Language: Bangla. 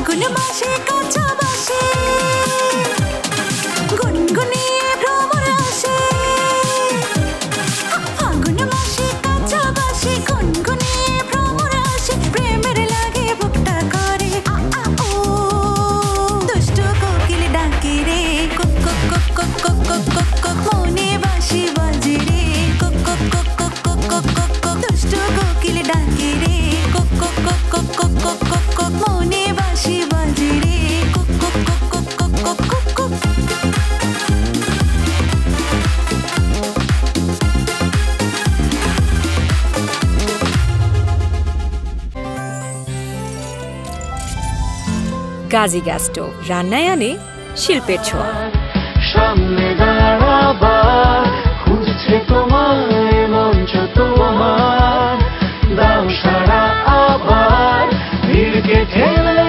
ফাগুন মাসে কাঁচা বাসে গুনগুনিয়ে ভ্রমর আসে। ফাগুন মাসে কাঁচা বাসে গুনগুনিয়ে ভ্রমর আসে। প্রেমের লাগে বুকটা করে আ আ ও, দুষ্ট কোকিল ডাকে রে cook cook cook cook cook cook cook cook, মনে বাঁশি বাজে রে cook cook cook cook cook cook cook cook, দুষ্ট কোকিল ডাকে রে cook cook cook cook cook cook cook cook, মনে বাঁশি বাজে রে cook cook cook cook cook cook cook cook. Gazi gas stove রান্নায় আনে শিল্পের ছোঁয়া। সামনে দাঁড়াবার খুঁজছে তোমায় মঞ্চ তোমার, দাও সারা আবার ভিড়কে ঠেলে